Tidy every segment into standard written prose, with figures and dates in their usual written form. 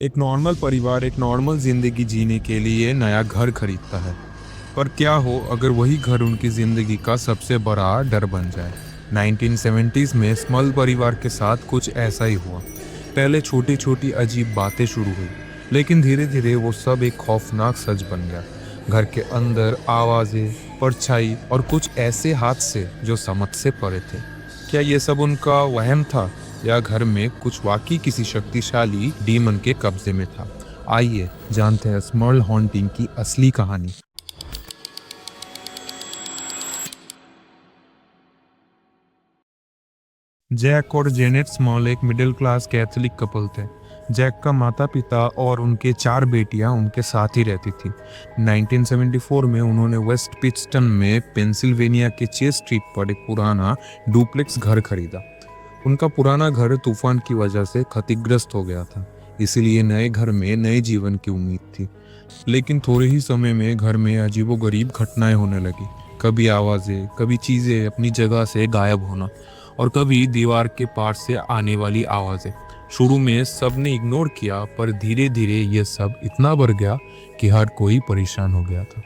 एक नॉर्मल परिवार एक नॉर्मल जिंदगी जीने के लिए नया घर खरीदता है। पर क्या हो अगर वही घर उनकी जिंदगी का सबसे बड़ा डर बन जाए। 1970s में स्मॉल परिवार के साथ कुछ ऐसा ही हुआ। पहले छोटी छोटी अजीब बातें शुरू हुई, लेकिन धीरे धीरे वो सब एक खौफनाक सच बन गया। घर के अंदर आवाजें, परछाई और कुछ ऐसे हादसे जो समझ से परे थे। क्या ये सब उनका वहम था, या घर में कुछ वाकई किसी शक्तिशाली डीमन के कब्जे में था? आइए जानते हैं स्मॉल हॉन्टिंग की असली कहानी। जैक और जेनेट स्मॉल एक मिडिल क्लास कैथोलिक कपल थे। जैक का माता पिता और उनके 4 बेटियां उनके साथ ही रहती थी। 1974 में उन्होंने वेस्ट पिट्सटन में पेंसिल्वेनिया के चेस स्ट्रीट पर एक पुराना डुप्लेक्स घर खरीदा। उनका पुराना घर तूफान की वजह से क्षतिग्रस्त हो गया था, इसीलिए नए घर में नए जीवन की उम्मीद थी। लेकिन थोड़े ही समय में घर में अजीबोगरीब घटनाएं होने लगी। कभी आवाजें, कभी चीजें अपनी जगह से गायब होना, और कभी दीवार के पार से आने वाली आवाजें। शुरू में सबने इग्नोर किया, पर धीरे धीरे यह सब इतना बढ़ गया कि हर कोई परेशान हो गया था।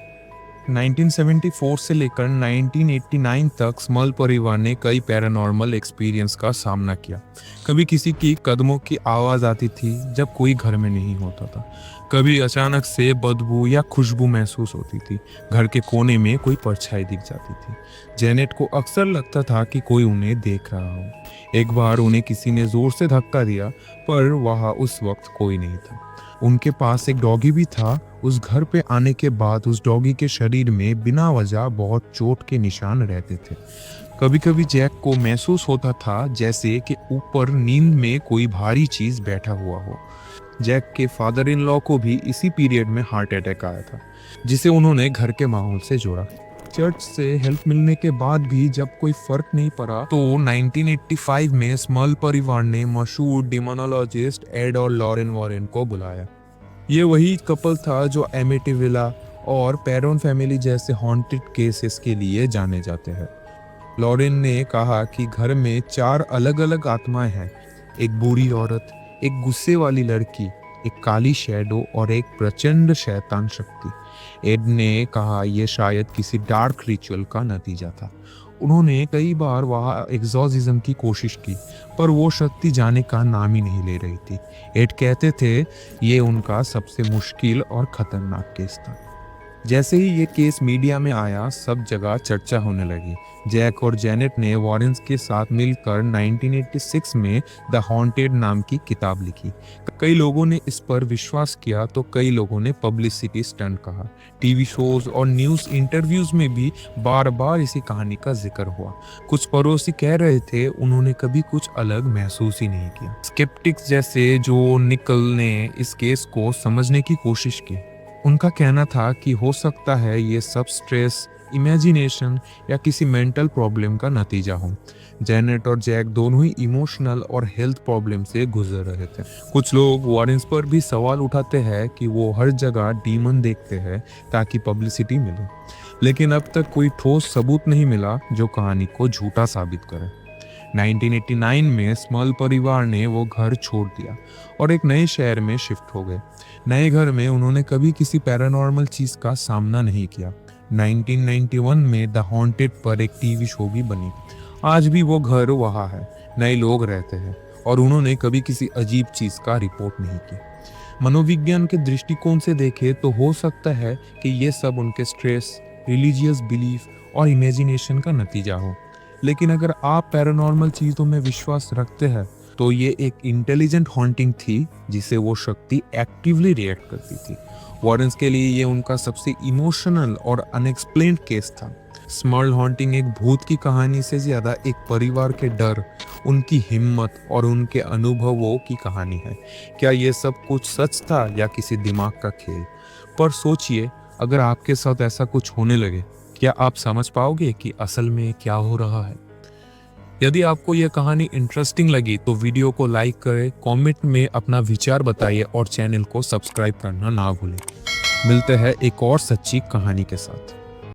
1974 से लेकर 1989 तक स्मॉल परिवार ने कई पैरानॉर्मल एक्सपीरियंस का सामना किया। कभी किसी की कदमों की आवाज आती थी जब कोई घर में नहीं होता था। कभी अचानक से बदबू या खुशबू महसूस होती थी। घर के कोने में कोई परछाई दिख जाती थी। जेनेट को अक्सर लगता था कि कोई उन्हें देख रहा हो। एक बार उन्हें किसी ने जोर से धक्का दिया, पर वहां उस वक्त कोई नहीं था। उनके पास एक डॉगी भी था। उस घर पे आने के बाद उस डॉगी के शरीर में बिना वजह बहुत चोट के निशान रहते थे। कभी कभी जैक को महसूस होता था जैसे कि ऊपर नींद में कोई भारी चीज बैठा हुआ हो। जैक के फादर इन लॉ को भी इसी पीरियड में हार्ट अटैक आया था, जिसे उन्होंने घर के माहौल से जोड़ा। चर्च से हेल्प मिलने के बाद भी जब कोई फर्क नहीं पड़ा, तो 1985 में स्मॉल परिवार ने मशहूर डिमोनोलॉजिस्ट एड और लॉरेन वॉरेन को बुलाया। ये वही कपल था जो एमिटीविला और पैरोन फैमिली जैसे हॉन्टेड केसेस के लिए जाने जाते हैं। लॉरेन ने कहा कि घर में 4 अलग अलग आत्माएं हैं। एक बूढ़ी औरत, एक गुस्से वाली लड़की, एक काली शैडो और एक प्रचंड शैतान शक्ति। एड ने कहा यह शायद किसी डार्क रिचुअल का नतीजा था। उन्होंने कई बार वहां एग्जॉर्सिज्म की कोशिश की, पर वो शक्ति जाने का नाम ही नहीं ले रही थी। एड कहते थे ये उनका सबसे मुश्किल और खतरनाक केस था। जैसे ही ये केस मीडिया में आया, सब जगह चर्चा होने लगी। जैक और जेनेट ने वॉरेन्स के साथ मिलकर 1986 में द हॉन्टेड नाम की किताब लिखी। कई लोगों ने इस पर विश्वास किया, तो कई लोगों ने पब्लिसिटी स्टंट कहा। टीवी शोज और न्यूज़ इंटरव्यूज में भी बार बार इसी कहानी का जिक्र हुआ। कुछ पड़ोसी कह रहे थे उन्होंने कभी कुछ अलग महसूस ही नहीं किया। स्केप्टिक्स जैसे जो निकल ने इस केस को समझने की कोशिश की। उनका कहना था कि हो सकता है ये सब स्ट्रेस, इमेजिनेशन या किसी मेंटल प्रॉब्लम का नतीजा हो। जेनेट और जैक दोनों ही इमोशनल और हेल्थ प्रॉब्लम से गुजर रहे थे। कुछ लोग वॉरेन्स पर भी सवाल उठाते हैं कि वो हर जगह डीमन देखते हैं ताकि पब्लिसिटी मिले, लेकिन अब तक कोई ठोस सबूत नहीं मिला जो कहानी को झूठा साबित करे। 1989 में स्मॉल परिवार ने वो घर छोड़ दिया और एक नए शहर में शिफ्ट हो गए। नए घर में उन्होंने कभी किसी पैरानॉर्मल चीज का सामना नहीं किया। 1991 में द हॉन्टेड पर एक टीवी शो भी बनी। आज भी वो घर वहाँ है, नए लोग रहते हैं, और उन्होंने कभी किसी अजीब चीज का रिपोर्ट नहीं की। मनोविज्ञान के दृष्टिकोण से देखे तो हो सकता है कि ये सब उनके स्ट्रेस, रिलीजियस बिलीफ और इमेजिनेशन का नतीजा हो। लेकिन अगर आप पैरानॉर्मल चीजों में विश्वास रखते हैं, तो ये एक इंटेलिजेंट हॉन्टिंग थी जिसे वो शक्ति एक्टिवली रिएक्ट करती थी। वॉरेन्स के लिए ये उनका सबसे इमोशनल और अनएक्सप्लेन्ड केस था। स्मॉल हॉन्टिंग एक भूत की कहानी से ज्यादा एक परिवार के डर, उनकी हिम्मत और उनके अनुभवों की कहानी है। क्या ये सब कुछ सच था या किसी दिमाग का खेल? पर सोचिए, अगर आपके साथ ऐसा कुछ होने लगे, क्या आप समझ पाओगे कि असल में क्या हो रहा है? यदि आपको यह कहानी इंटरेस्टिंग लगी तो वीडियो को लाइक करें, कमेंट में अपना विचार बताइए और चैनल को सब्सक्राइब करना ना भूलें। मिलते हैं एक और सच्ची कहानी के साथ।